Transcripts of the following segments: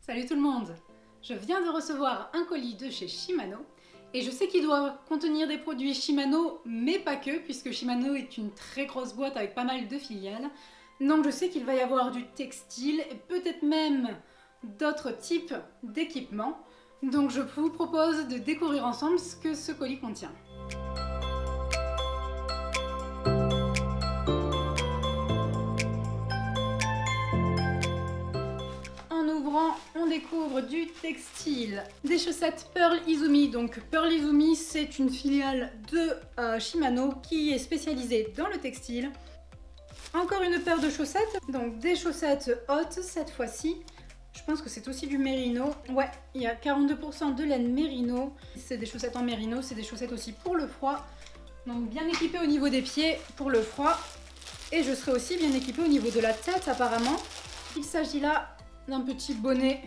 Salut tout le monde! Je viens de recevoir un colis de chez Shimano et je sais qu'il doit contenir des produits Shimano, mais pas que, puisque Shimano est une très grosse boîte avec pas mal de filiales. Donc je sais qu'il va y avoir du textile et peut-être même d'autres types d'équipements. Donc je vous propose de découvrir ensemble ce que ce colis contient. On découvre du textile, des chaussettes Pearl Izumi. Donc Pearl Izumi, c'est une filiale de Shimano qui est spécialisée dans le textile. Encore une paire de chaussettes, donc des chaussettes hautes cette fois-ci. Je pense que c'est aussi du mérino. Ouais, il y a 42% de laine mérino. C'est des chaussettes en mérino, c'est des chaussettes aussi pour le froid. Donc bien équipées au niveau des pieds pour le froid. Et je serai aussi bien équipée au niveau de la tête apparemment. Il s'agit là d'un petit bonnet,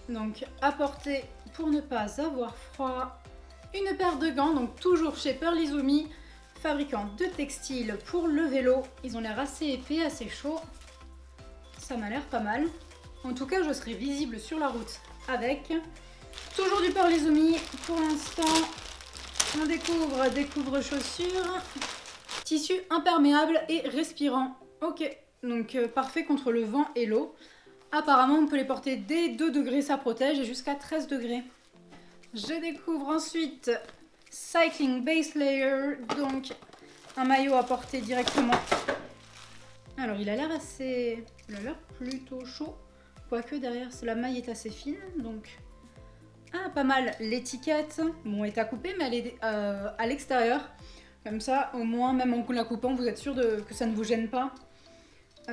donc à porter pour ne pas avoir froid. Une paire de gants, donc toujours chez Pearl Izumi, fabricant de textiles pour le vélo. Ils ont l'air assez épais, assez chauds. Ça m'a l'air pas mal. En tout cas, je serai visible sur la route avec. Toujours du Pearl Izumi. Pour l'instant, on découvre des couvre-chaussures. Tissu imperméable et respirant. Ok, donc parfait contre le vent et l'eau. Apparemment, on peut les porter dès 2 degrés, ça protège, et jusqu'à 13 degrés. Je découvre ensuite Cycling Base Layer, donc un maillot à porter directement. Alors, il a l'air plutôt chaud, quoique derrière, la maille est assez fine, donc... Ah, pas mal, l'étiquette, bon, est à couper, mais elle est à l'extérieur. Comme ça, au moins, même en la coupant, vous êtes sûr que ça ne vous gêne pas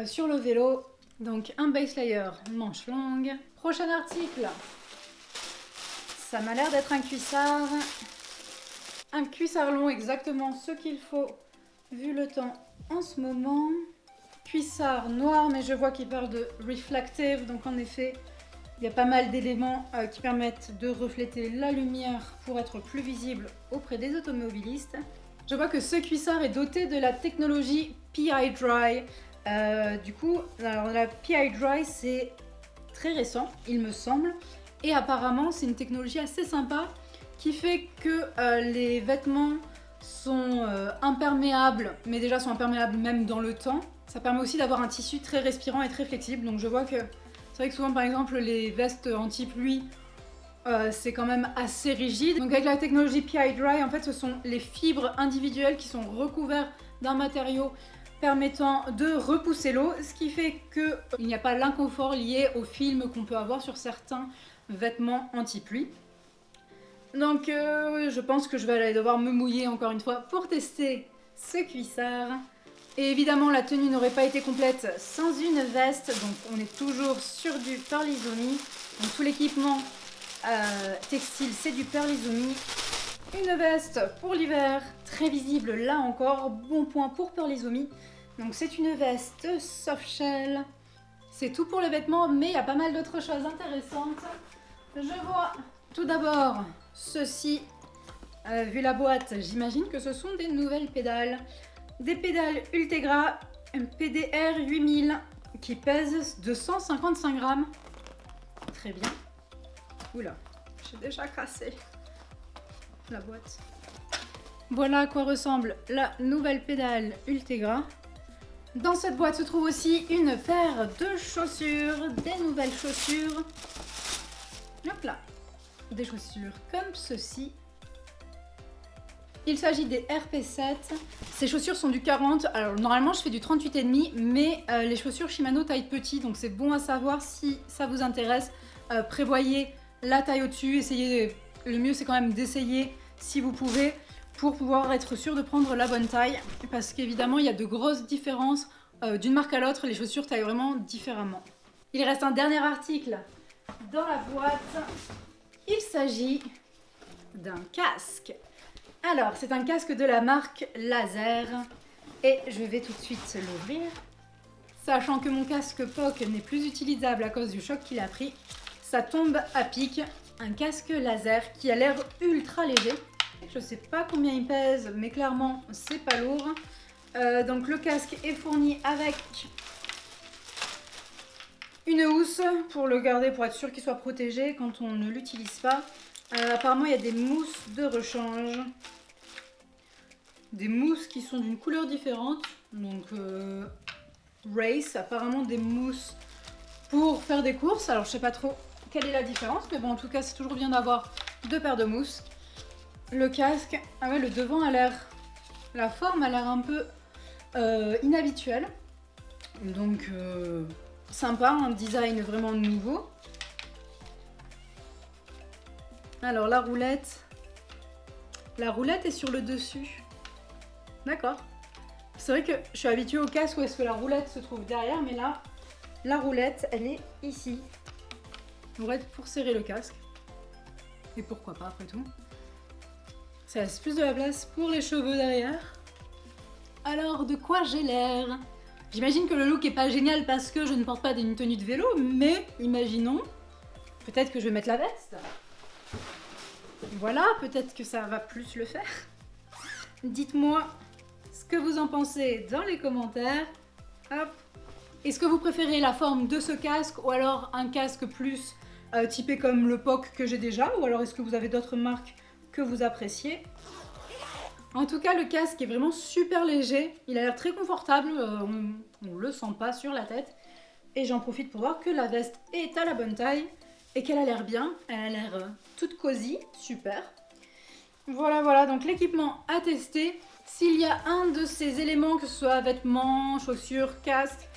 sur le vélo. Donc un base layer, manche longue. Prochain article, ça m'a l'air d'être un cuissard. Un cuissard long, exactement ce qu'il faut vu le temps en ce moment. Cuissard noir, mais je vois qu'il parle de reflective, donc en effet, il y a pas mal d'éléments qui permettent de refléter la lumière pour être plus visible auprès des automobilistes. Je vois que ce cuissard est doté de la technologie PI Dry. Du coup, alors la PI Dry, c'est très récent, il me semble, et apparemment c'est une technologie assez sympa qui fait que les vêtements sont imperméables, mais déjà sont imperméables même dans le temps. Ça permet aussi d'avoir un tissu très respirant et très flexible, donc je vois que c'est vrai que souvent par exemple les vestes anti-pluie c'est quand même assez rigide. Donc avec la technologie PI Dry, en fait ce sont les fibres individuelles qui sont recouvertes d'un matériau permettant de repousser l'eau, ce qui fait qu'il n'y a pas l'inconfort lié au film qu'on peut avoir sur certains vêtements anti-pluie. Donc je pense que je vais aller devoir me mouiller encore une fois pour tester ce cuissard. Et évidemment la tenue n'aurait pas été complète sans une veste, donc on est toujours sur du Pearl Izumi. Donc tout l'équipement textile c'est du Pearl Izumi. Une veste pour l'hiver, très visible là encore, bon point pour Pearl Izumi. Donc c'est une veste soft shell. C'est tout pour les vêtements, mais il y a pas mal d'autres choses intéressantes. Je vois tout d'abord ceci. Vu la boîte, j'imagine que ce sont des nouvelles pédales. Des pédales Ultegra PDR 8000 qui pèsent 255 grammes. Très bien. Oula, j'ai déjà cassé la boîte. Voilà à quoi ressemble la nouvelle pédale Ultegra. Dans cette boîte se trouve aussi une paire de chaussures, des nouvelles chaussures. Hop là, des chaussures comme ceci. Il s'agit des RP7. Ces chaussures sont du 40. Alors normalement je fais du 38,5, mais les chaussures Shimano taille petit, donc c'est bon à savoir si ça vous intéresse. Prévoyez la taille au-dessus, essayez. Le mieux c'est quand même d'essayer si vous pouvez pour pouvoir être sûr de prendre la bonne taille parce qu'évidemment il y a de grosses différences d'une marque à l'autre, les chaussures taillent vraiment différemment. Il reste un dernier article dans la boîte, il s'agit d'un casque. Alors c'est un casque de la marque Laser et je vais tout de suite l'ouvrir. Sachant que mon casque POC n'est plus utilisable à cause du choc qu'il a pris, ça tombe à pic. Un casque laser qui a l'air ultra léger. Je sais pas combien il pèse, mais clairement c'est pas lourd. Donc le casque est fourni avec Une housse pour le garder, pour être sûr qu'il soit protégé quand on ne l'utilise pas. Apparemment, il y a des mousses de rechange. Des mousses qui sont d'une couleur différente. Donc, Race, apparemment des mousses pour faire des courses. Alors, je sais pas trop quelle est la différence, mais bon, en tout cas, c'est toujours bien d'avoir 2 paires de mousses. Le casque, ah ouais, le devant a l'air... La forme a l'air un peu inhabituelle. Donc, sympa, un design vraiment nouveau. Alors, la roulette est sur le dessus. D'accord. C'est vrai que je suis habituée au casque où est-ce que la roulette se trouve derrière, mais là, la roulette, elle est ici. Roulette pour serrer le casque. Et pourquoi pas, après tout. Ça laisse plus de la place pour les cheveux derrière. Alors, de quoi j'ai l'air? J'imagine que le look est pas génial parce que je ne porte pas une tenue de vélo, mais imaginons, peut-être que je vais mettre la veste. Voilà, peut-être que ça va plus le faire. Dites-moi ce que vous en pensez dans les commentaires. Hop. Est-ce que vous préférez la forme de ce casque ou alors un casque plus typé comme le POC que j'ai déjà, ou alors est-ce que vous avez d'autres marques que vous appréciez? En tout cas, le casque est vraiment super léger, il a l'air très confortable, on le sent pas sur la tête. Et j'en profite pour voir que la veste est à la bonne taille et qu'elle a l'air bien, elle a l'air toute cosy, super. Voilà, donc l'équipement à tester. S'il y a un de ces éléments, que ce soit vêtements, chaussures, casque,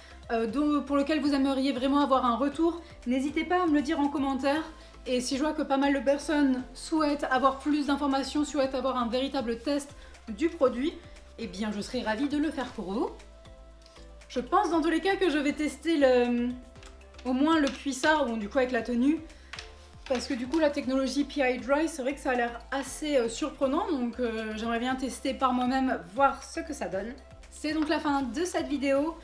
pour lequel vous aimeriez vraiment avoir un retour, n'hésitez pas à me le dire en commentaire. Et si je vois que pas mal de personnes souhaitent avoir plus d'informations, souhaitent avoir un véritable test du produit, eh bien je serai ravie de le faire pour vous. Je pense dans tous les cas que je vais tester au moins le cuissard, bon, du coup avec la tenue, parce que du coup la technologie PI Dry, c'est vrai que ça a l'air assez surprenant, donc j'aimerais bien tester par moi-même, voir ce que ça donne. C'est donc la fin de cette vidéo.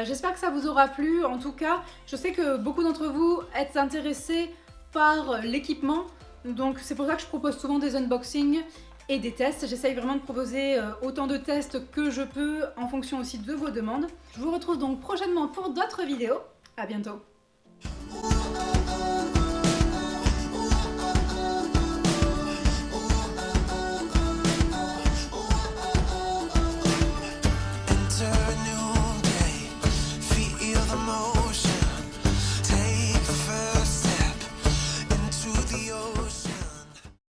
J'espère que ça vous aura plu. En tout cas, je sais que beaucoup d'entre vous êtes intéressés par l'équipement, donc c'est pour ça que je propose souvent des unboxings et des tests. J'essaye vraiment de proposer autant de tests que je peux en fonction aussi de vos demandes. Je vous retrouve donc prochainement pour d'autres vidéos. À bientôt.